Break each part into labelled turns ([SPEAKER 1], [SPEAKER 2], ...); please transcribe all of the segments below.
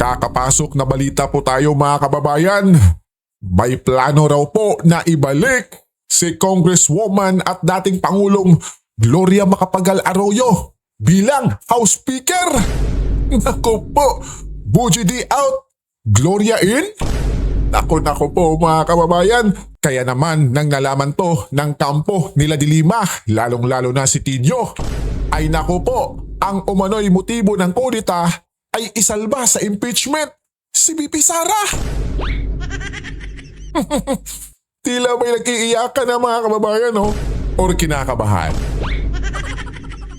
[SPEAKER 1] kakapasok na balita po tayo mga kababayan. May plano raw po na ibalik si Congresswoman at dating Pangulong Gloria Macapagal Arroyo bilang House Speaker. Naku po, Buji D out, Gloria in? Naku po mga kababayan. Kaya naman nang nalaman to ng kampo nila Dilima, lalong-lalo na si Tidyo, ay naku po, ang umano'y motibo ng kudita ay isalba sa impeachment si VP Sara. Tila may nag-iiyakan na mga kababayan, no? Or kinakabahan.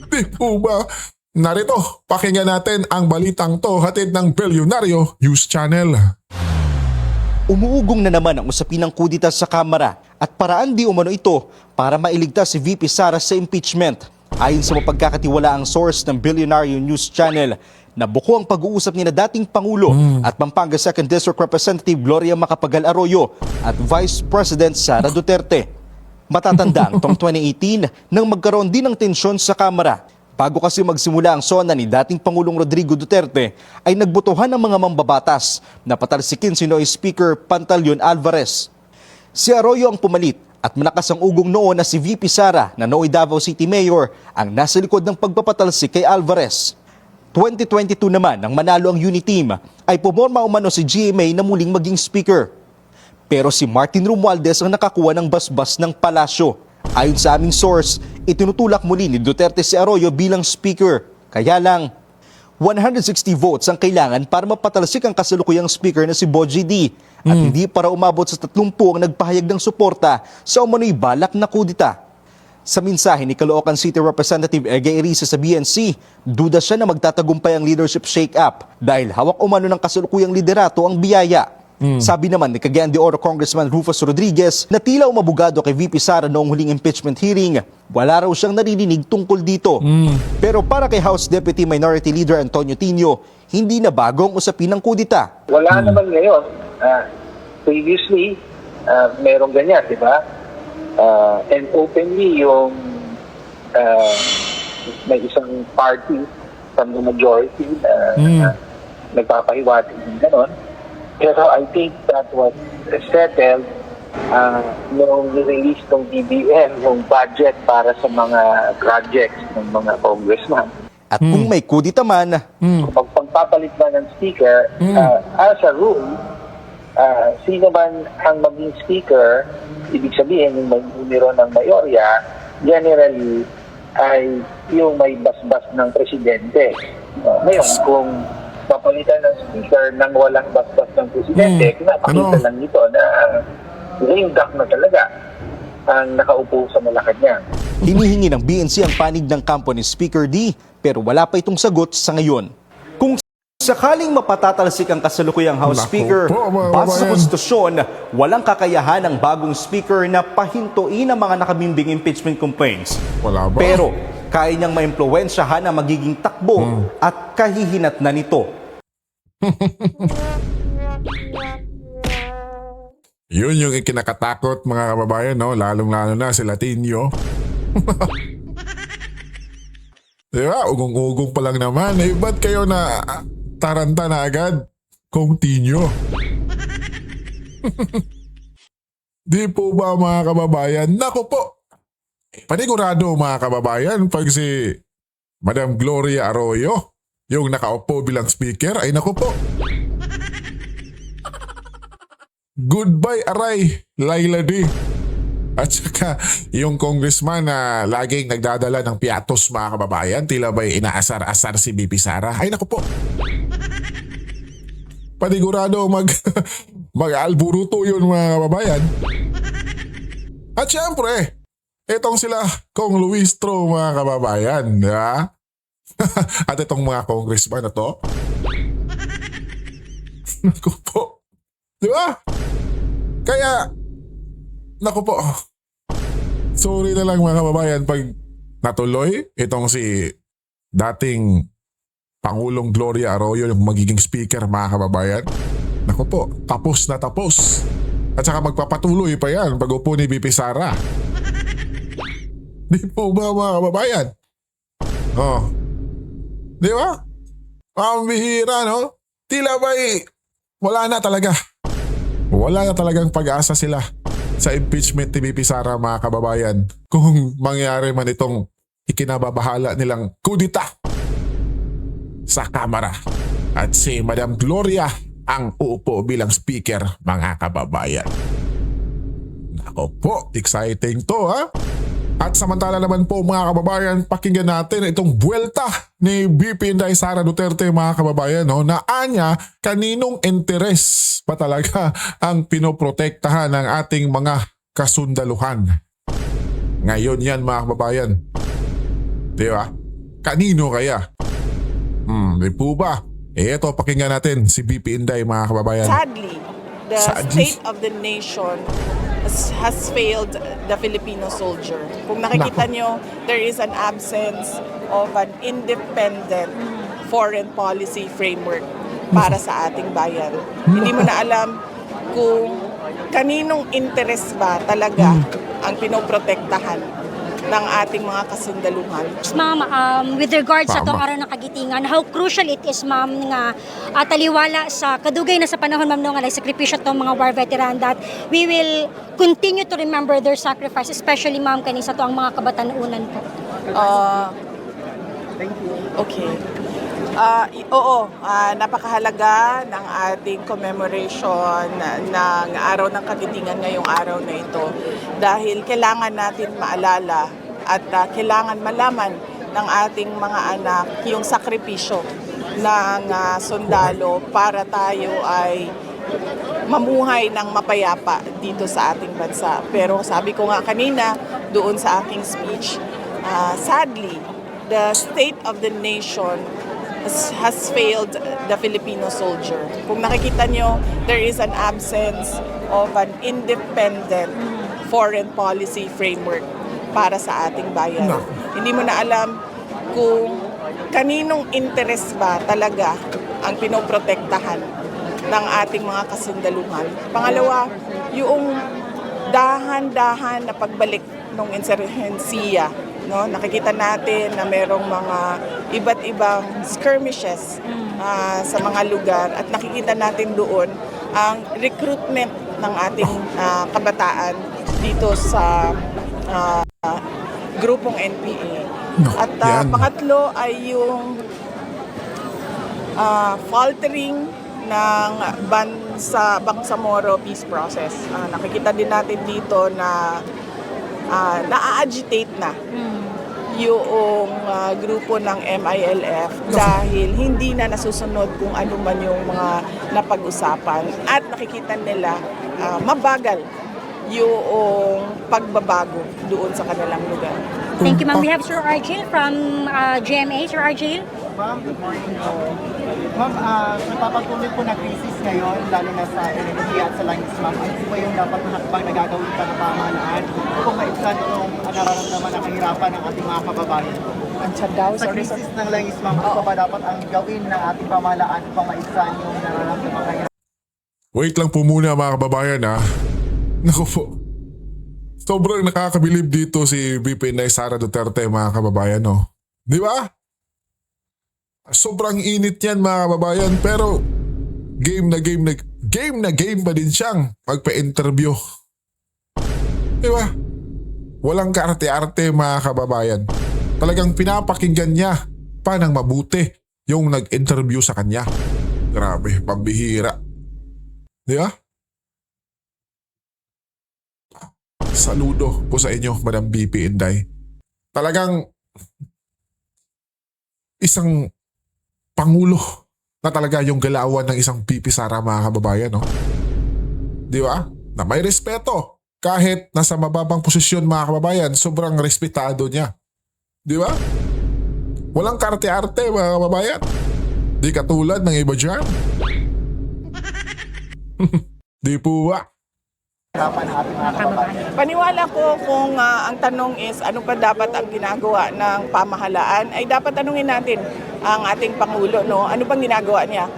[SPEAKER 1] Di po ba? Narito, pakinggan natin ang balitang to hatid ng Bilyonaryo News Channel.
[SPEAKER 2] Umuugong na naman ang usapin ng kudita sa Kamara at paraan di umano ito para mailigtas si VP Sara sa impeachment. Ayon sa mapagkakatiwalaang source ng Bilyonaryo News Channel, nabuko ang pag-uusap ni na dating Pangulo at Pampanga 2nd District Representative Gloria Macapagal Arroyo at Vice President Sara Duterte. Matatandang tong 2018 nang magkaroon din ng tensyon sa Kamara. Bago kasi magsimula ang sona ni dating Pangulong Rodrigo Duterte, ay nagbotohan ng mga mambabatas na patalsikin si Noy Speaker Pantaleon Alvarez. Si Arroyo ang pumalit at malakas ang ugong noon na si VP Sara na Noy Davao City Mayor ang nasa likod ng pagpapatalsik kay Alvarez. 2022 naman nang manalo ang unity team ay pumorma umano si GMA na muling maging speaker. Pero si Martin Romualdez ang nakakuha ng basbas ng palasyo. Ayon sa aming source, itinutulak muli ni Duterte si Arroyo bilang speaker. Kaya lang, 160 votes ang kailangan para mapatalsik ang kasalukuyang speaker na si Boji D. At hindi para umabot sa 30 ang nagpahayag ng suporta sa umano'y balak na kudita. Sa mensahe ni Caloocan City Representative Ege Irisa sa BNC, duda siya na magtatagumpay ang leadership shake-up dahil hawak umano ng kasalukuyang liderato ang biyaya. Sabi naman ni Cagayan de Oro Congressman Rufus Rodriguez na tila umabogado kay VP Sara noong huling impeachment hearing, wala raw siyang naririnig tungkol dito. Pero para kay House Deputy Minority Leader Antonio Tinio, hindi na bagong usapin ng kudita.
[SPEAKER 3] Wala naman ngayon. Previously, merong ganyan, di ba? And openly yung may isang party from the majority nagpapahiwatig ng ganon. Pero I think that was settled nung release ng BBM yung budget para sa mga projects ng mga congressman.
[SPEAKER 2] At kung may kudita man,
[SPEAKER 3] Pag pagpapalit ba ng speaker, as a rule, sino man ang maging speaker, ibig sabihin yung may numero ng mayorya, generally ay yung may basbas ng presidente. Ngayon, kung papalitan ng speaker nang walang basbas ng presidente, kinapakita lang nito na lame duck na talaga ang nakaupo sa Malacanang.
[SPEAKER 2] hinihingi ng BNC ang panig ng kampo ni Speaker D, pero wala pa itong sagot sa ngayon. Kung sakaling mapatatalsik ang kasalukuyang House Speaker, base sa konstitusyon, walang kakayahan ng bagong Speaker na pahintuin ang mga nakabimbing impeachment complaints.
[SPEAKER 1] Wala ba?
[SPEAKER 2] Pero kaya niyang maimpluwensyahan ang magiging takbo at kahihinatnan nito.
[SPEAKER 1] Yun yung ikinakatakot mga kababayan, no? Lalong-lalo na si Latinio. Diba? Ugong-ugong pa lang naman. Eh, ba't kayo na taranta na agad? Continue. Di po ba mga kababayan? Naku po! Panigurado mga kababayan pag si Madam Gloria Arroyo yung nakaupo bilang speaker, ay naku po. Goodbye aray, Laila D. At saka yung congressman na laging nagdadala ng piatos mga kababayan, tila ba'y inaasar-asar si VP Sara. Ay naku po. Panigurado mag-alburuto yun mga kababayan. At syempre, itong sila Kong Luistro mga kababayan. Diba? At itong mga congressman na to. Naku po. Diba? Kaya, naku po. Sorry na lang mga kababayan pag natuloy itong si dating Pangulong Gloria Arroyo yung magiging speaker mga kababayan. Naku po, tapos na tapos. At saka magpapatuloy pa yan pag upo ni VP Sara. Di po ba mga kababayan? Oh. Di ba? Pambihira, no? tila ba'y wala na talaga. Wala na talagang pag-asa sila sa impeachment ni VP Sara, mga kababayan, kung mangyari man itong ikinababahala nilang kudita sa Kamara at si Madam Gloria ang uupo bilang speaker, mga kababayan. Nako po, exciting to ha? At samantala naman po, mga kababayan, pakinggan natin itong buwelta ni VP Inday Sara Duterte, mga kababayan, no, na anya kaninong interes pa talaga ang pinoprotektahan ng ating mga kasundaluhan. Ngayon yan, mga kababayan. Di ba? Kanino kaya? Di po ba? Eto, pakinggan natin si VP Inday, mga kababayan.
[SPEAKER 4] Sadly, the
[SPEAKER 1] Sadly.
[SPEAKER 4] state of the nation has failed the Filipino soldier. Kung nakikita nyo, there is an absence of an independent foreign policy framework para sa ating bayan. Hindi mo na alam kung kaninong interest ba talaga ang pinoprotektahan ng ating mga kasundaluhan.
[SPEAKER 5] Ma'am, with regards sa
[SPEAKER 1] Tama.
[SPEAKER 5] itong araw ng kagitingan, how crucial it is, ma'am, nga taliwala sa kadugay na sa panahon, ma'am, no, nga sakripisyo itong mga war veteran, that we will continue to remember their sacrifice, especially, ma'am, kanisa to ang mga kabatanunan po.
[SPEAKER 4] Okay. Napakahalaga ng ating commemoration ng Araw ng Kagitingan ngayong araw na ito dahil kailangan natin maalala at kailangan malaman ng ating mga anak yung sakripisyo ng sundalo para tayo ay mamuhay ng mapayapa dito sa ating bansa. Pero sabi ko nga kanina doon sa aking speech, sadly, the state of the nation has failed the Filipino soldier. Kung nakikita nyo, there is an absence of an independent foreign policy framework para sa ating bayan.
[SPEAKER 1] No.
[SPEAKER 4] Hindi mo na alam kung kaninong interest ba talaga ang pinoprotektahan ng ating mga kasundaluhan. Pangalawa, yung dahan-dahan na pagbalik ng insurhensiya. No, nakikita natin na merong mga iba't ibang skirmishes sa mga lugar at nakikita natin doon ang recruitment ng ating kabataan dito sa grupong NPA. At
[SPEAKER 1] yan.
[SPEAKER 4] pangatlo ay yung faltering ng Bangsamoro peace process. Nakikita din natin dito na na-agitate na yung grupo ng MILF dahil hindi na nasusunod kung ano man yung mga napag-usapan at nakikita nila mabagal yung pagbabago doon sa kanilang lugar.
[SPEAKER 5] Thank you, ma'am. We have Sir Argil from GMA. Sir Argil?
[SPEAKER 6] Ma'am, good morning po. Ma'am, napapatuloy po na crisis ngayon, lalo na sa enerhiya at sa langis, ma'am. Ano po ba yung dapat na hakbang na gagawin pa ng pamahalaan kung maibsan itong nararamdaman ng kahirapan ng ating mga kababayan? Sa crisis ng langis, ma'am, ano pa ba dapat ang gawin ng ating pamahalaan upang maibsan yung nararamdaman ng kahirapan?
[SPEAKER 1] Wait lang po muna, mga kababayan, ha. Naku po. Sobrang nakakabilib dito si VP Inday Sara Duterte, mga kababayan, no? Di ba? Sobrang init yan, mga kababayan, pero game na game pa din siyang magpa-interview. Di ba? Walang kaarte-arte, mga kababayan. Talagang pinapakinggan niya pa ng mabuti yung nag-interview sa kanya. Grabe, pambihira. Di ba? Saludo po sa inyo, Madam VP Inday. Talagang isang pangulo na talaga yung galawan ng isang VP Sara, mga kababayan, no? Di ba? Na may respeto. Kahit nasa mababang posisyon, mga kababayan, sobrang respetado niya. Di ba? Walang karte-arte, mga kababayan. Di katulad ng iba dyan. Di po ba?
[SPEAKER 6] Hirapan ng ating mga kababayan.
[SPEAKER 4] Paniwala ko kung ang tanong is ano pa dapat ang ginagawa ng pamahalaan, ay dapat tanungin natin ang ating Pangulo, no? Ano bang ginagawa niya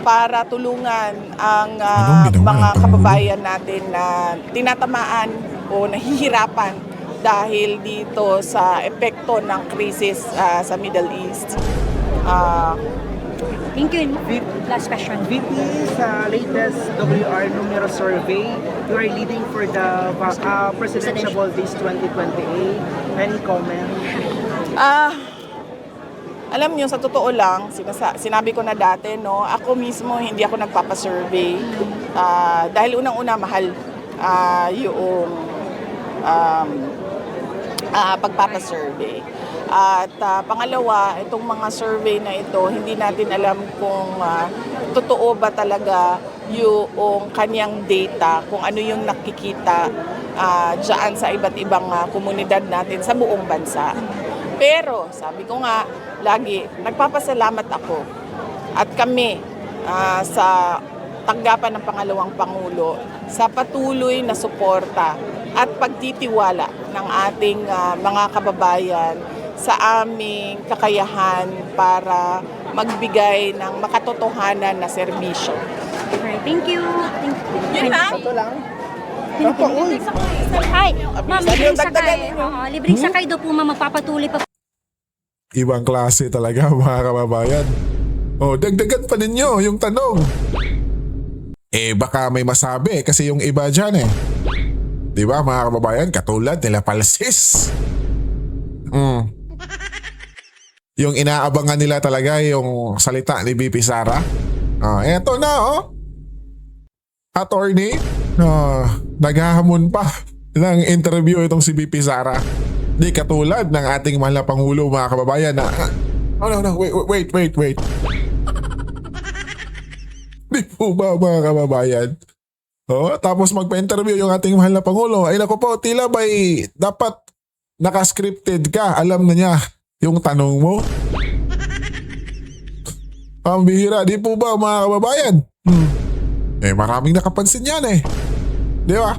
[SPEAKER 4] para tulungan ang
[SPEAKER 1] Anong ginawa ng
[SPEAKER 4] mga
[SPEAKER 1] Pangulo?
[SPEAKER 4] kababayan natin na tinatamaan o nahihirapan dahil dito sa epekto ng krisis sa Middle East.
[SPEAKER 5] Thank you. Last question.
[SPEAKER 7] VP, sa latest WR numero survey, you are leading for the presidential this 2028. Any comment?
[SPEAKER 4] Alam niyo, sa totoo lang, sinabi ko na dati, no, ako mismo hindi ako nagpapasurvey. Dahil unang-una mahal yung pagpapasurvey. At pangalawa, itong mga survey na ito, hindi natin alam kung totoo ba talaga yung kanyang data, kung ano yung nakikita dyan sa iba't ibang komunidad natin sa buong bansa. Pero, sabi ko nga, lagi, nagpapasalamat ako at kami sa tanggapan ng pangalawang Pangulo sa patuloy na suporta at pagtitiwala ng ating mga kababayan sa aming kakayahan para magbigay ng makatotohanan na serbisyo.
[SPEAKER 5] Alright, thank you.
[SPEAKER 4] Yun lang.
[SPEAKER 7] Ito lang.
[SPEAKER 5] Ay, ma'am, libreng
[SPEAKER 4] dagdagan
[SPEAKER 5] sakay.
[SPEAKER 4] ninyo.
[SPEAKER 5] Oo, libreng sakay daw po, ma'am, magpapatuloy pa.
[SPEAKER 1] Ibang klase talaga mga kababayan. O, dagdagan pa ninyo yung tanong. Baka may masabi kasi yung iba dyan Di ba mga kababayan, katulad nila Palsis. Yung inaabangan nila talaga yung salita ni BP Sara. Eto na Attorney, naghahamon pa ng interview itong si BP Sara. Di katulad ng ating mahal na Pangulo mga kababayan na wait. Di po ba mga kababayan? Tapos magpa-interview yung ating mahal na Pangulo. Ay naku po, tila ba'y dapat naka-scripted ka? Alam na niya yung tanong mo? Ang bihira, di po ba mga kababayan? Maraming nakapansin yan Di ba?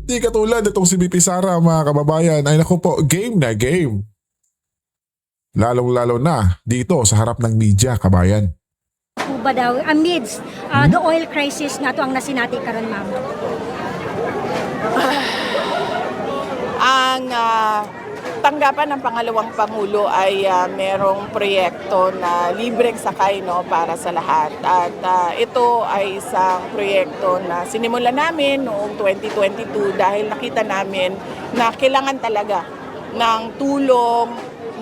[SPEAKER 1] Di katulad itong si BP Sara mga kababayan. Ay naku po, game na game. Lalong-lalo na dito sa harap ng media, kabayan.
[SPEAKER 5] Po ba daw, amidst the oil crisis na ito ang nasinati karon, ma'am?
[SPEAKER 4] Ang tanggapan ng pangalawang Pangulo ay merong proyekto na libreng sakay para sa lahat. At ito ay isang proyekto na sinimulan namin noong 2022 dahil nakita namin na kailangan talaga ng tulong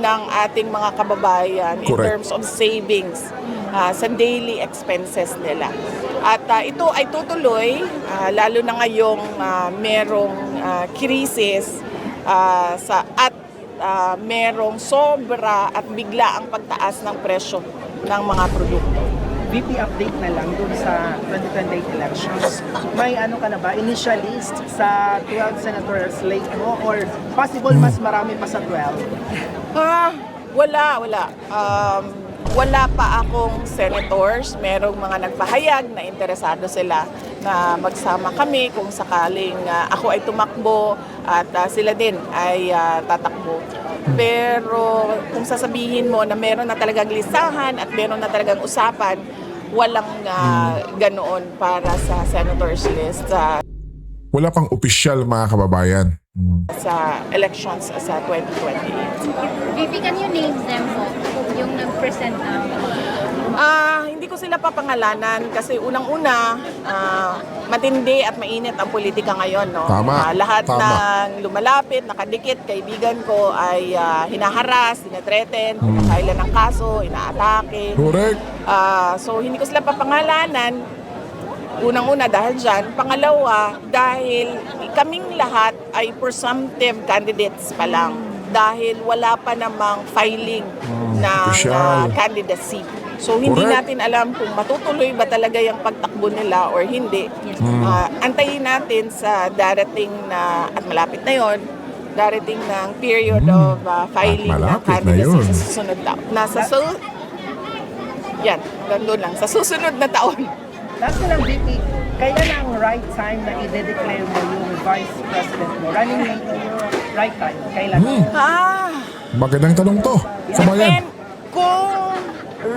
[SPEAKER 4] ng ating mga kababayan in
[SPEAKER 1] Correct.
[SPEAKER 4] terms of savings sa daily expenses nila. At ito ay tutuloy, lalo na ngayong merong krisis at merong sobra at bigla ang pagtaas ng presyo ng mga produkto.
[SPEAKER 7] VP, update na lang dun sa 2028 elections. May ka na ba? Initial list sa 12 senators slate mo or possible mas marami pa sa 12?
[SPEAKER 4] Wala. Wala pa akong senators. Merong mga nagpahayag na interesado sila na magsama kami kung sakaling ako ay tumakbo at sila din ay tatakbo. Pero kung sasabihin mo na meron na talagang listahan at meron na talagang usapan, walang ganoon para sa senators list
[SPEAKER 1] Wala pang opisyal mga kababayan.
[SPEAKER 4] sa elections sa 2028.
[SPEAKER 8] VP, can you name them po? Yung nag-present na.
[SPEAKER 4] Hindi ko sila papangalanan kasi unang-una, matindi at mainit ang politika ngayon. No?
[SPEAKER 1] Tama,
[SPEAKER 4] Lahat
[SPEAKER 1] tama.
[SPEAKER 4] ng lumalapit, nakadikit, kaibigan ko ay hinaharas, tinetreten, pinakailan ng kaso, inaatake.
[SPEAKER 1] Correct.
[SPEAKER 4] So hindi ko sila papangalanan. Unang-una dahil dyan. Pangalawa, dahil kaming lahat ay presumptive candidates pa lang. Dahil wala pa namang filing ng
[SPEAKER 1] Opisyal.
[SPEAKER 4] candidacy. So hindi
[SPEAKER 1] Correct.
[SPEAKER 4] natin alam kung matutuloy ba talaga yung pagtakbo nila or hindi. Antayin natin sa darating na, at malapit na yon, darating ng period of filing ng
[SPEAKER 1] malapit na
[SPEAKER 4] candidacy
[SPEAKER 1] yun.
[SPEAKER 4] sa susunod taon. Yan, gandun lang. Sa susunod na taon.
[SPEAKER 7] Last na lang, VP, kailan ang right time na i-declare mo yung vice president mo? Running mate yung right time? Kailan?
[SPEAKER 1] Magandang tanong to. Kabayan.
[SPEAKER 4] Kung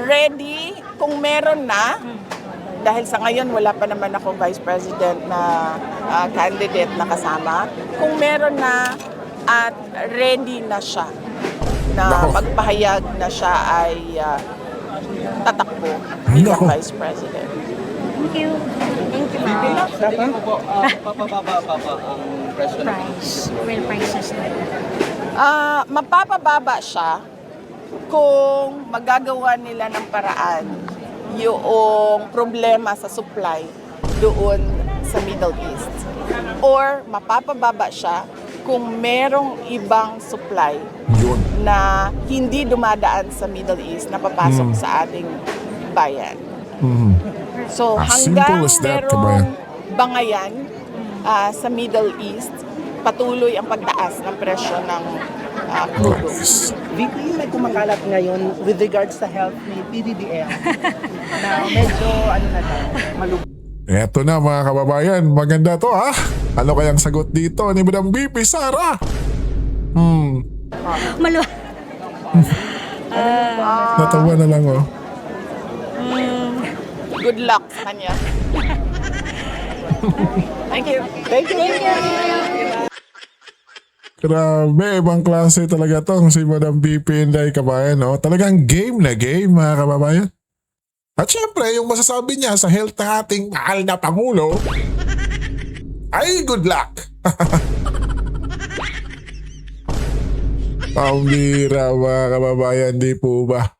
[SPEAKER 4] ready, kung meron na, dahil sa ngayon wala pa naman ako vice president na candidate na kasama, kung meron na at ready na siya, na
[SPEAKER 1] Nako.
[SPEAKER 4] magpahayag na siya ay tatakbo bilang
[SPEAKER 1] Nako.
[SPEAKER 4] Vice President.
[SPEAKER 5] Thank you. Thank you, ma'am.
[SPEAKER 6] Papababa pa ang presyo ng
[SPEAKER 5] Price. Real prices na.
[SPEAKER 4] Mapapababa siya kung magagawa nila ng paraan yung problema sa supply doon sa Middle East. Or mapapababa siya kung merong ibang supply
[SPEAKER 1] Yun.
[SPEAKER 4] na hindi dumadaan sa Middle East na papasok sa ating bayan. So
[SPEAKER 1] As
[SPEAKER 4] hanggang
[SPEAKER 1] simple as that,
[SPEAKER 4] merong
[SPEAKER 1] kabayan.
[SPEAKER 4] bangayan sa Middle East, patuloy ang pagtaas ng presyo ng crudo.
[SPEAKER 1] Nice.
[SPEAKER 7] VP, may kumakalat ngayon with regards sa health ni PBBM na medyo malugod.
[SPEAKER 1] Eto na mga kababayan, maganda to ha. Ano kayang sagot dito ni Madam BP Sara?
[SPEAKER 5] Malu-
[SPEAKER 1] Natawa na lang oh.
[SPEAKER 4] Good luck sa kanya. Thank you.
[SPEAKER 7] Thank you.
[SPEAKER 1] Grabe, ibang klase talaga to si Madam BP Inday kabayan. No? Talagang game na game mga kababayan. At syempre, yung masasabi niya sa health ng ating mahal na Pangulo, ay good luck. Pambira mga kababayan, di po ba?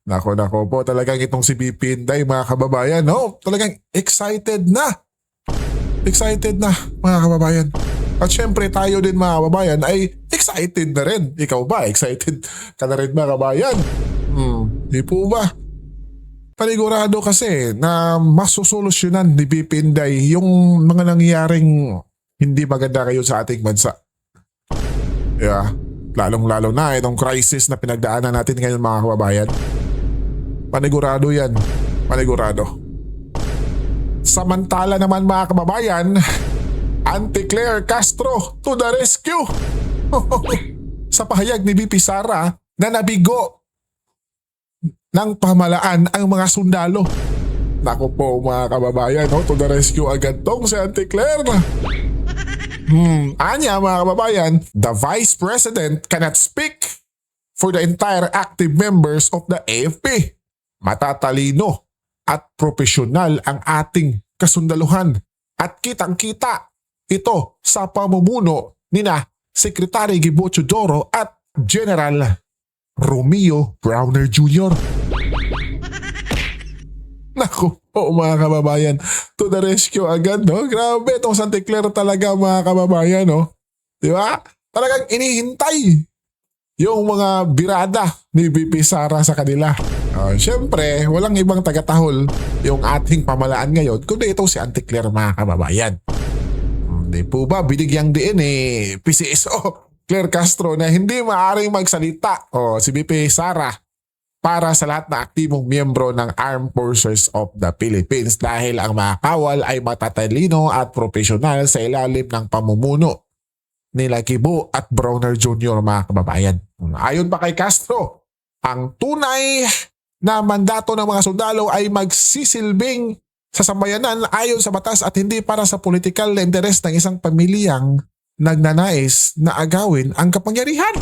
[SPEAKER 1] Nako po, talagang itong si BP Inday mga kababayan, no? Talagang excited na. Excited na mga kababayan. At syempre tayo din mga kababayan ay excited na rin. Ikaw ba? Excited ka na rin mga kababayan? Di po ba? Panigurado kasi na masusolusyonan ni BP Inday yung mga nangyaring hindi maganda kayo sa ating bansa. Yeah. Lalong-lalo na itong crisis na pinagdaanan natin ngayon mga kababayan. Panigurado yan. Panigurado. Samantala naman mga kababayan, Auntie Claire Castro to the rescue. Sa pahayag ni BP Sara na nabigo ng pamalaan ang mga sundalo. Naku po mga kababayan, no? To the rescue agad tong si Auntie Claire. Anya mga kababayan, the Vice President cannot speak for the entire active members of the AFP. Matatalino at profesional ang ating kasundaluhan at kitang-kita ito sa pamumuno nina Secretary Gibo Teodoro at General Romeo Browner Jr. Naku po mga kababayan, to the rescue agad, no? Grabe itong Santa Clara talaga mga kababayan, no? Di ba? Talagang inihintay yung mga birada ni BP Sara sa kanila. Siyempre, walang ibang tagatahol yung ating pamalaan ngayon kundi ito si Auntie Claire mga kababayan. Di po ba binigyang diin PCSO Claire Castro na hindi maaaring magsalita si BP Sara para sa lahat na aktibong miyembro ng Armed Forces of the Philippines dahil ang mga kawal ay matatalino at profesional sa ilalim ng pamumuno nila Gibo at Browner Jr. mga kababayan. Ayon pa kay Castro, ang tunay na mandato ng mga sundalo ay magsisilbing sa sambayanan ayon sa batas at hindi para sa political na interes ng isang pamilyang nagnanais na agawin ang kapangyarihan.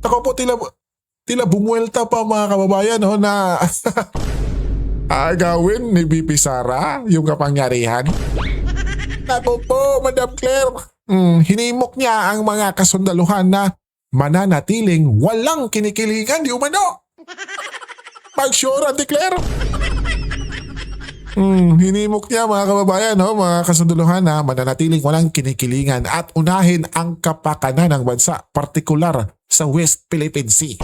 [SPEAKER 1] Ako po tila bumuelta pa mga kababayan na agawin ni BP Sara yung kapangyarihan. Naku po, Madam Claire, hinimok niya ang mga kasundaluhan na mananatiling walang kinikilingan di umano. Mag-sure, Auntie Claire. Hinimok niya mga kababayan, mga kasundaluhan na mananatiling walang kinikilingan at unahin ang kapakanan ng bansa, partikular sa West Philippine Sea.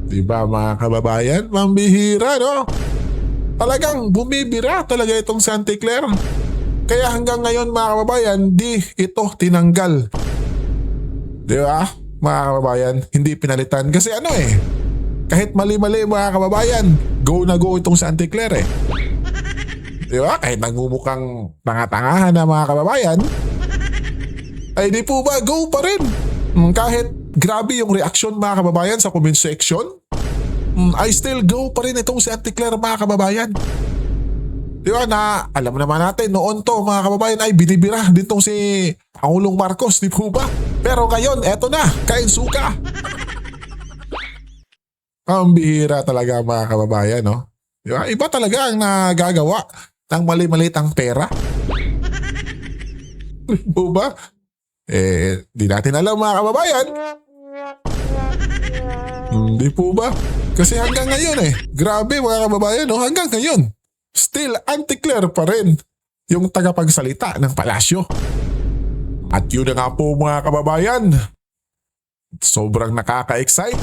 [SPEAKER 1] Diba mga kababayan, mambihira, no? Talagang bumibira talaga itong si Auntie Claire. Kaya hanggang ngayon mga kababayan, di ito tinanggal. Di ba? Mga kababayan, hindi pinalitan. Kasi kahit mali-mali mga kababayan, go na go itong si Auntie Claire Di ba? Kahit nagmumukhang tanga-tangahan na mga kababayan, ay di po ba go pa rin. Kahit grabe yung reaksyon mga kababayan sa comment section, I still go pa rin itong si Auntie Claire mga kababayan. Di ba na alam naman natin noon to mga kababayan ay binibira din tong si Pangulong Marcos, di po ba? Pero Pero ngayon, eto na, kain suka. Ang bihira talaga mga kababayan, no? Di ba? Iba talaga ang nagagawa ng mali-malitang pera. O ba? Di natin alam mga kababayan. Hindi po ba? Kasi hanggang ngayon grabe mga kababayan, no? Hanggang ngayon, still anti-clear pa rin yung tagapagsalita ng palasyo. At yun na nga po mga kababayan, sobrang nakaka-excite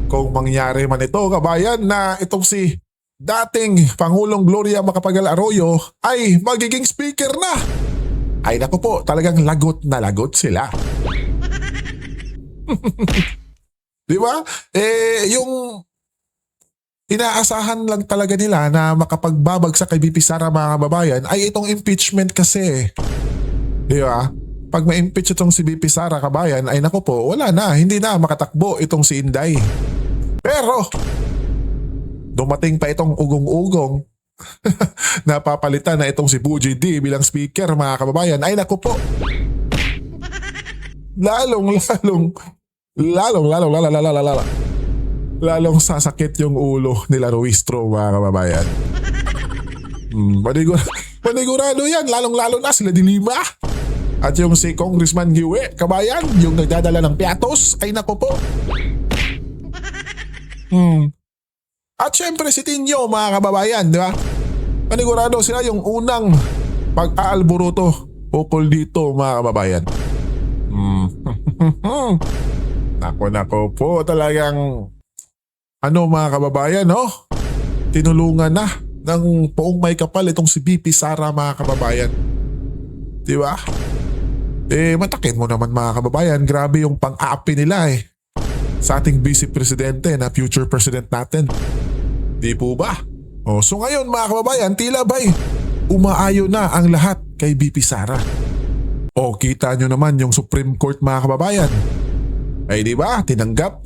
[SPEAKER 1] kung mangyari man ito kabayan na itong si dating Pangulong Gloria Macapagal Arroyo ay magiging speaker na. Ay naku po, talagang lagot na lagot sila. Di ba? Yung inaasahan lang talaga nila na makapagbabagsak kay BP Sara mga kababayan ay itong impeachment kasi. Di ba? Pag ma-impeach itong si BP Sara kabayan ay naku po, wala na, hindi na makatakbo itong si Inday. Pero dumating pa itong ugong-ugong napapalitan na itong si Buji D bilang speaker mga kababayan ay naku po. Lalong sasakit yung ulo nila Ruistro mga kababayan. Panigurado yan, lalong-lalo na sila Dilima. At yung si Congressman Giwe, kabayan, yung nagdadala ng piatos, ay nako po. At syempre si Tinyo mga kababayan, di ba? Panigurado sila yung unang pag-aalburuto ukol dito mga kababayan. Nako po talagang mga kababayan, no? Tinulungan na ng poong may kapal itong si BP Sara mga kababayan. Di ba? Matakin mo naman mga kababayan, grabe yung pang-aapi nila sa ating Vice Presidente na future president natin. Di po ba? So ngayon mga kababayan, tila ba'y umaayo na ang lahat kay BP Sara. Kita nyo naman yung Supreme Court mga kababayan. Ay di ba, tinanggap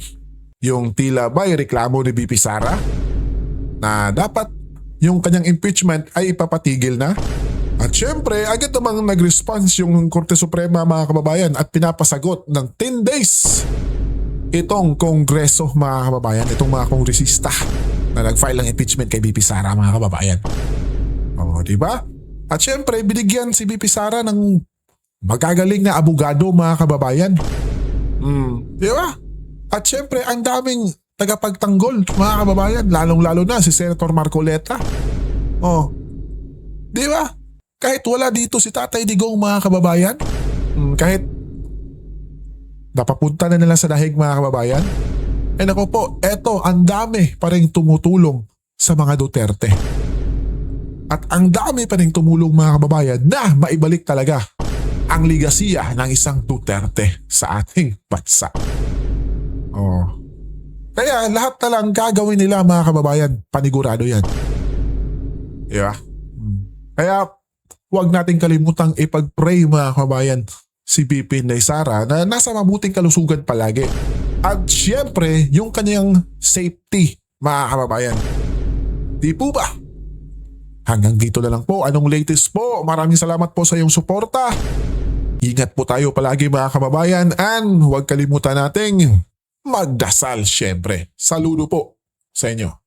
[SPEAKER 1] yung tila ba'y reklamo ni BP Sara na dapat yung kanyang impeachment ay ipapatigil na. At syempre, agad namang nag-response yung Korte Suprema mga kababayan at pinapasagot ng 10 days itong Kongreso mga kababayan, itong mga kongresista na nag-file ng impeachment kay BP Sara mga kababayan. Di ba? At syempre, binigyan si BP Sara ng magagaling na abogado mga kababayan. Di ba? At syempre, ang daming tagapagtanggol mga kababayan, lalong-lalo na si Senator Marcoleta. Di ba? Kahit wala dito si Tatay Digong mga kababayan, kahit napapunta na nila sa dahig mga kababayan, nako po, eto ang dami pa rin tumutulong sa mga Duterte. At ang dami pa rin tumulong mga kababayan na maibalik talaga ang ligasiya ng isang Duterte sa ating bansa. Kaya lahat na lang gagawin nila mga kababayan, panigurado yan. Diba? Kaya huwag nating kalimutang ipag-pray mga kababayan si BP Inday Sara na nasa mabuting kalusugan palagi. At syempre yung kanyang safety mga kababayan. Di po ba? Hanggang dito na lang po. Anong latest po? Maraming salamat po sa iyong suporta. Ingat po tayo palagi mga kababayan and huwag kalimutan nating magdasal syempre. Saludo po sa inyo.